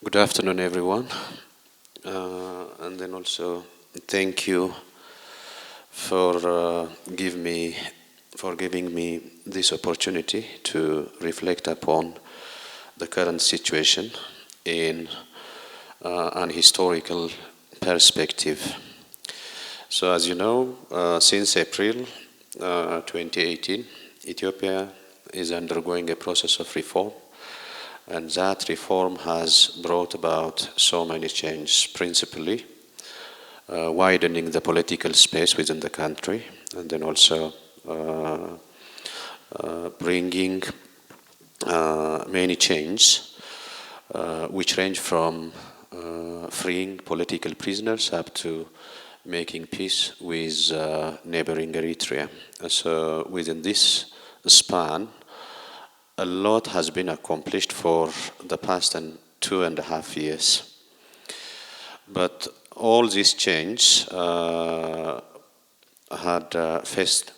Good afternoon, everyone. And then also thank you for giving me this opportunity to reflect upon the current situation in an historical perspective. So, as you know, since April 2018, Ethiopia is undergoing a process of reform. And that reform has brought about so many changes, principally widening the political space within the country, and then also bringing many changes, which range from freeing political prisoners up to making peace with neighboring Eritrea. So within this span, a lot has been accomplished for the past 2.5 years. But all these changes had faced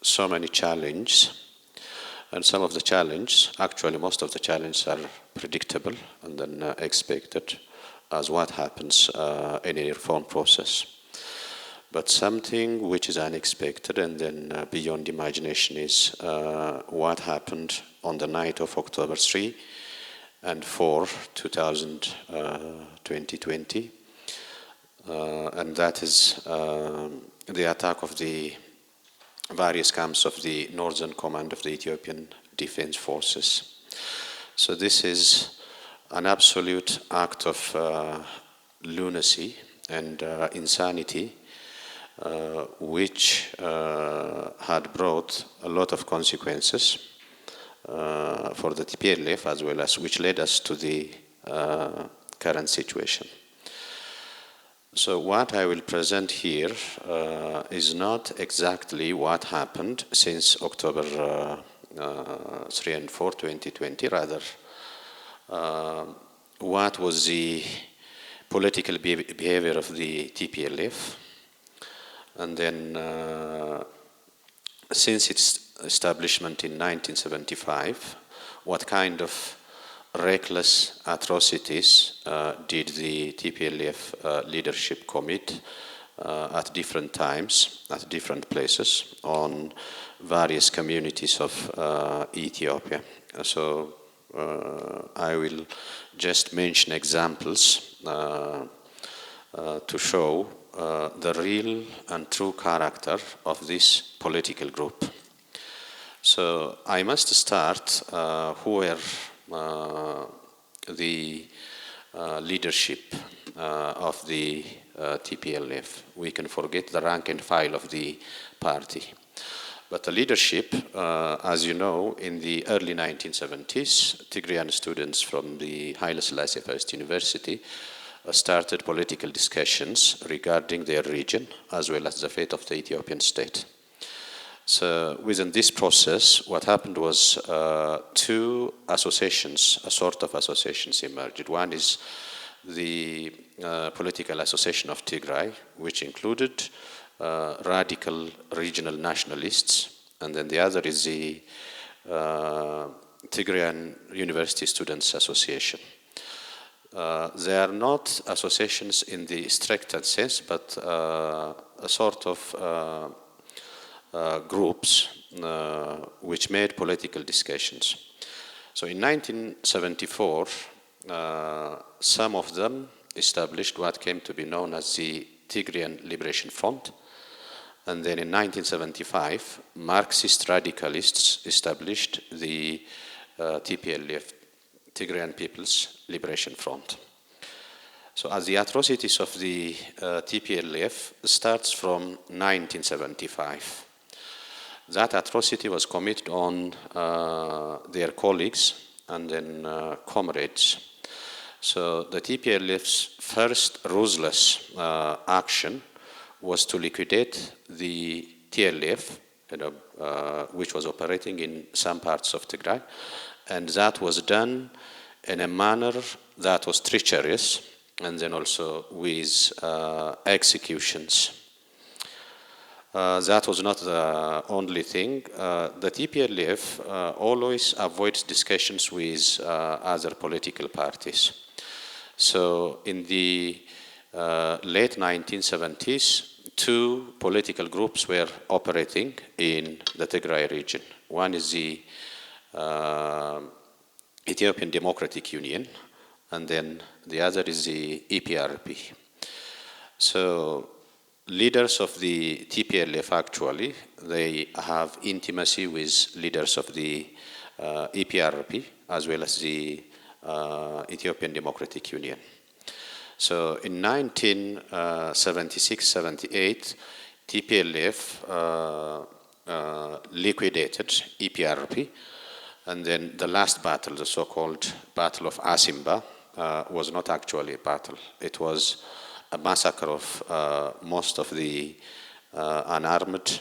so many challenges. And some of the challenges, actually most of the challenges are predictable and then expected as what happens in a reform process. But something which is unexpected and then beyond imagination is what happened on the night of October 3 and 4, 2020. And that is the attack of the various camps of the Northern Command of the Ethiopian Defense Forces. So this is an absolute act of lunacy and insanity, which had brought a lot of consequences for the TPLF, as well as which led us to the current situation. So what I will present here is not exactly what happened since October 3 and 4, 2020, rather what was the political behavior of the TPLF. And then, since its establishment in 1975, what kind of reckless atrocities did the TPLF leadership commit at different times, at different places, on various communities of Ethiopia? So I will just mention examples to show the real and true character of this political group. So I must start who were the leadership of the TPLF. We can forget the rank and file of the party. But the leadership, as you know, in the early 1970s, Tigrayan students from the Haile Selassie First University started political discussions regarding their region as well as the fate of the Ethiopian state. So within this process, what happened was two associations, a sort of associations emerged. One is the Political Association of Tigray, which included radical regional nationalists, and then the other is the Tigrayan University Students Association. They are not associations in the strict sense, but a sort of groups which made political discussions. So in 1974, some of them established what came to be known as the Tigrayan Liberation Front. And then in 1975, Marxist radicalists established the TPLF, Tigrayan People's Liberation Front. So as the atrocities of the TPLF starts from 1975, that atrocity was committed on their colleagues and then comrades. So the TPLF's first ruthless action was to liquidate the TLF, which was operating in some parts of Tigray, and that was done in a manner that was treacherous, and then also with executions. That was not the only thing. The TPLF always avoids discussions with other political parties. So in the late 1970s, two political groups were operating in the Tigray region. One is the Ethiopian Democratic Union, and then the other is the EPRP. So leaders of the TPLF actually, they have intimacy with leaders of the EPRP as well as the Ethiopian Democratic Union. So in 1976-78, TPLF liquidated EPRP, and then the last battle, the so-called Battle of Asimba, was not actually a battle. It was a massacre of most of the unarmed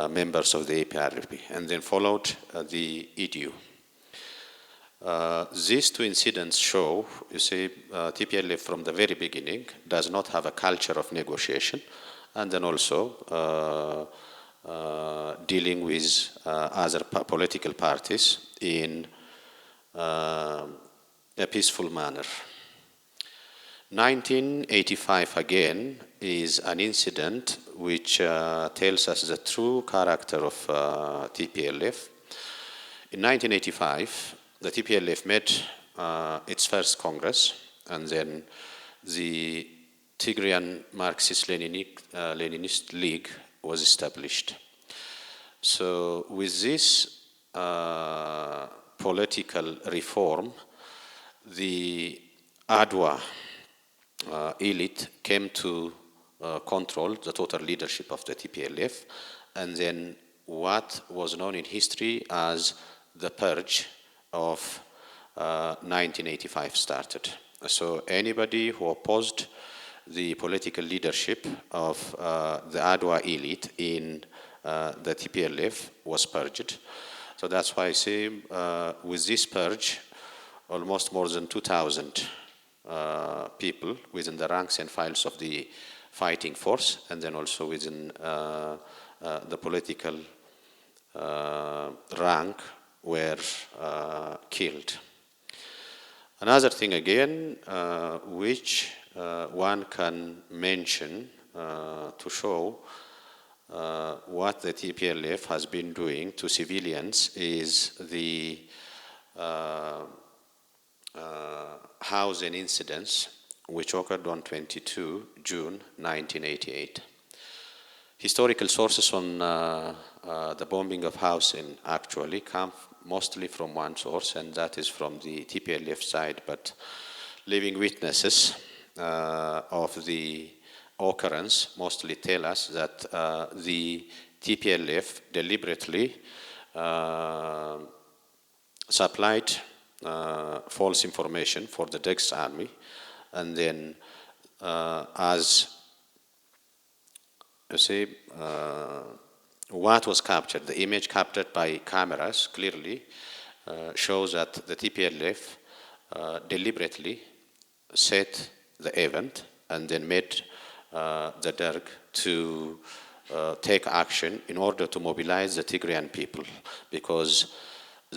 members of the EPRP, and then followed the EDU. These two incidents show, you see, TPLF from the very beginning does not have a culture of negotiation, and then also dealing with other political parties in a peaceful manner. 1985 again is an incident which tells us the true character of TPLF. In 1985, the TPLF made its first Congress, and then the Tigrayan Marxist-Leninist League was established. So with this political reform, the Adwa elite came to control the total leadership of the TPLF, and then what was known in history as the purge of 1985 started. So anybody who opposed the political leadership of the Adwa elite in the TPLF was purged. So that's why I say with this purge, almost more than 2,000 people within the ranks and files of the fighting force, and then also within the political rank were killed. Another thing again, which one can mention to show what the TPLF has been doing to civilians is the housing incidents which occurred on 22 June 1988. Historical sources on the bombing of housing actually come mostly from one source, and that is from the TPLF side, but living witnesses of the occurrence mostly tell us that the TPLF deliberately supplied false information for the Derg's army, and then as you see, what was captured, the image captured by cameras clearly shows that the TPLF deliberately set the event and then made the Derg to take action in order to mobilize the Tigrayan people, because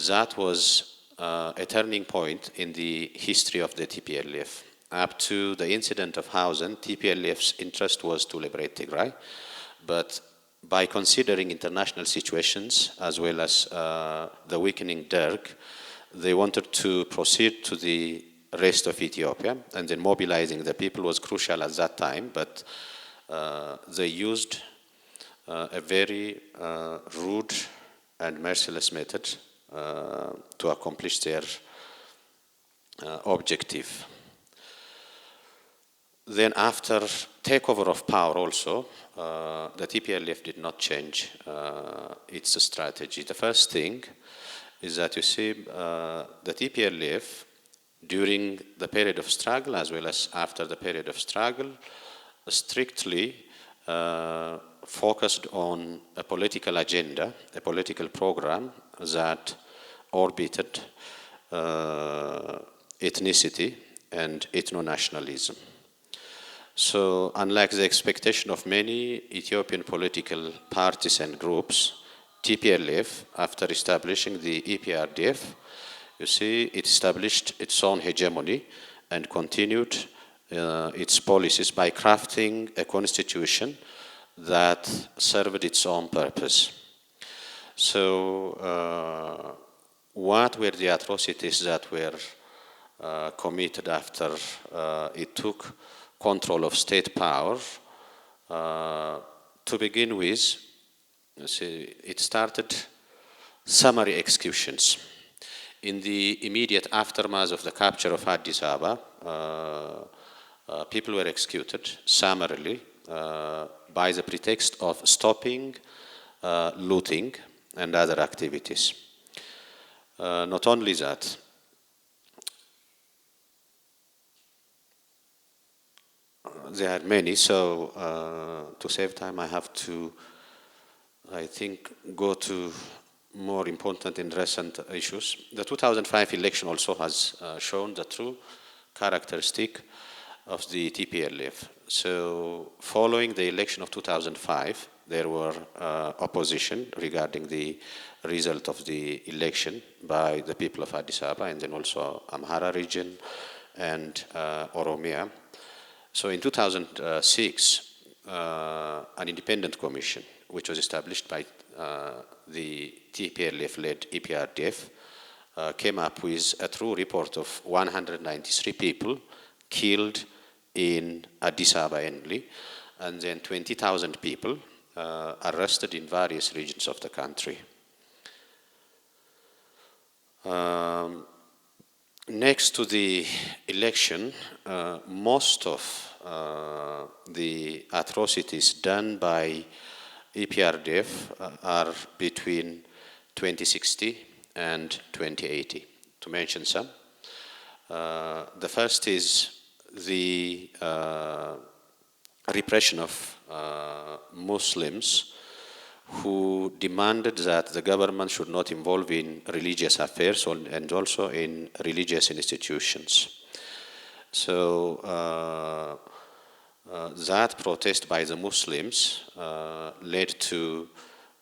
that was a turning point in the history of the TPLF. Up to the incident of Hausen, TPLF's interest was to liberate Tigray, but by considering international situations as well as the weakening Derg, they wanted to proceed to the rest of Ethiopia, and then mobilizing the people was crucial at that time, but they used a very rude and merciless method to accomplish their objective. Then after takeover of power also, the TPLF did not change its strategy. The first thing is that you see the TPLF during the period of struggle as well as after the period of struggle strictly focused on a political agenda, a political program that orbited ethnicity and ethno-nationalism. So unlike the expectation of many Ethiopian political parties and groups, TPLF, after establishing the EPRDF, you see, it established its own hegemony and continued its policies by crafting a constitution that served its own purpose. So what were the atrocities that were committed after it took control of state power? To begin with, it started summary executions. In the immediate aftermath of the capture of Addis Ababa, people were executed summarily by the pretext of stopping looting and other activities. Not only that, there are many, so to save time I have to, I think, go to more important and recent issues. The 2005 election also has shown the true characteristic of the TPLF. So following the election of 2005, there were opposition regarding the result of the election by the people of Addis Ababa and then also Amhara region and Oromia. So in 2006, an independent commission, which was established by the TPLF-led EPRDF, came up with a true report of 193 people killed in Addis Ababa only, and then 20,000 people arrested in various regions of the country. Next to the election, most of the atrocities done by EPRDF are between 2060 and 2080, to mention some. The first is the repression of Muslims who demanded that the government should not involve in religious affairs and also in religious institutions. So that protest by the Muslims led to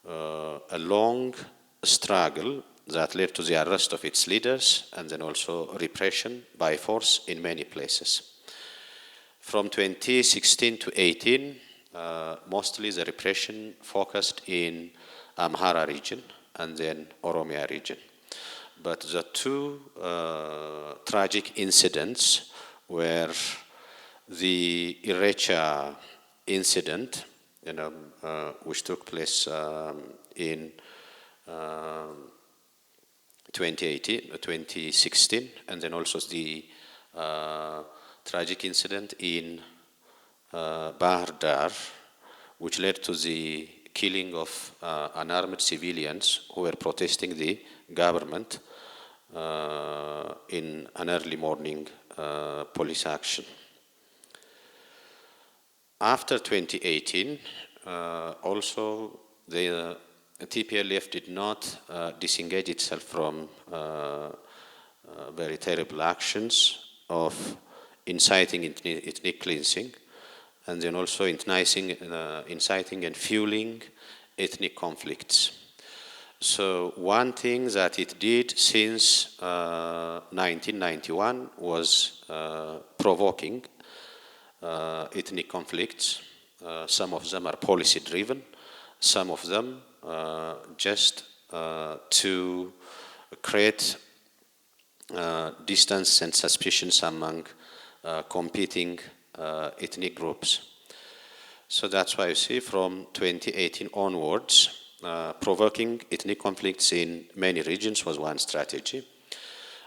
a long struggle that led to the arrest of its leaders and then also repression by force in many places. From 2016 to 18, mostly the repression focused in Amhara region and then Oromia region. But the two tragic incidents were the Irecha incident, which took place in 2016, and then also the tragic incident in Bahar Dar, which led to the killing of unarmed civilians who were protesting the government in an early morning police action. After 2018, also the TPLF did not disengage itself from very terrible actions of inciting ethnic cleansing, and then also inciting and fueling ethnic conflicts. So one thing that it did since 1991 was provoking ethnic conflicts. Some of them are policy driven, some of them just to create distance and suspicions among competing ethnic groups. So that's why you see from 2018 onwards, provoking ethnic conflicts in many regions was one strategy.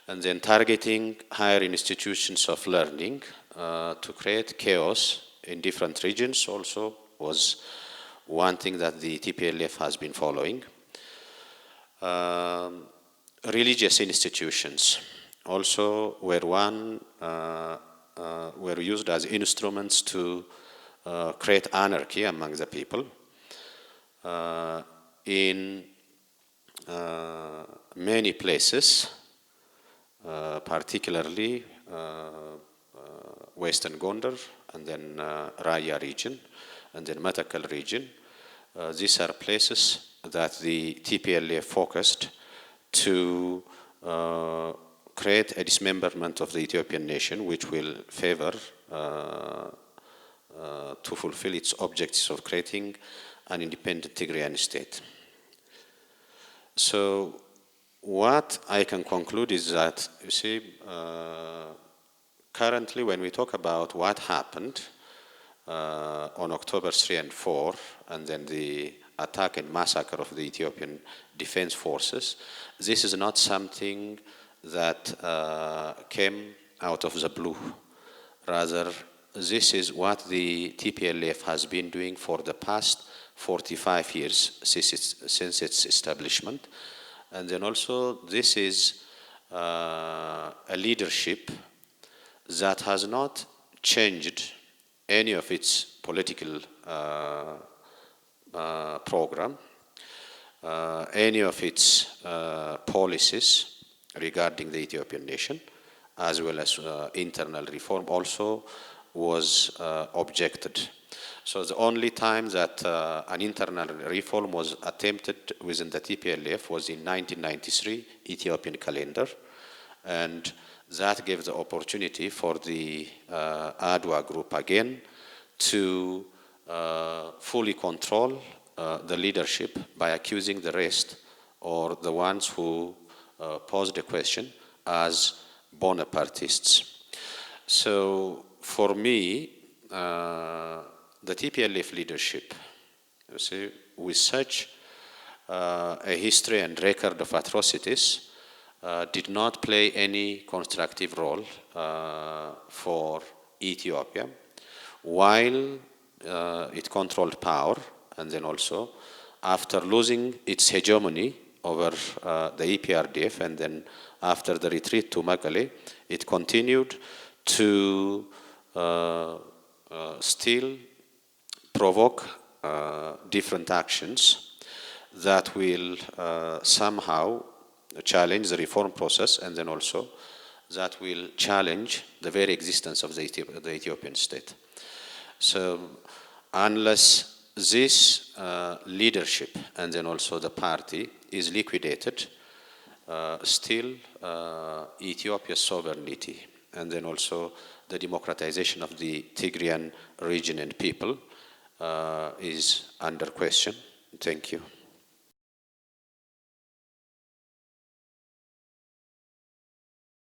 And then targeting higher institutions of learning to create chaos in different regions also was one thing that the TPLF has been following. Religious institutions also were used as instruments to create anarchy among the people. In many places, particularly Western Gondar and then Raya region and then Matakal region, these are places that the TPLF focused to create a dismemberment of the Ethiopian nation, which will favor to fulfill its objectives of creating an independent Tigrayan state. So what I can conclude is that, you see, currently when we talk about what happened on October 3 and 4, and then the attack and massacre of the Ethiopian defense forces, this is not something that came out of the blue. Rather, this is what the TPLF has been doing for the past 45 years since its establishment. And then also, this is a leadership that has not changed any of its political program, any of its policies regarding the Ethiopian nation, as well as internal reform also was objected. So the only time that an internal reform was attempted within the TPLF was in 1993 Ethiopian calendar, and that gave the opportunity for the Adwa group again to fully control the leadership by accusing the rest, or the ones who posed the question, as Bonapartists. So for me, the TPLF leadership, you see, with such a history and record of atrocities, did not play any constructive role for Ethiopia, while it controlled power, and then also after losing its hegemony over the EPRDF, and then after the retreat to Mekelle, it continued to still provoke different actions that will somehow challenge the reform process, and then also that will challenge the very existence of the Ethiopian state. So unless this leadership and then also the party is liquidated, still Ethiopia's sovereignty and then also the democratization of the Tigrayan region and people is under question. Thank you.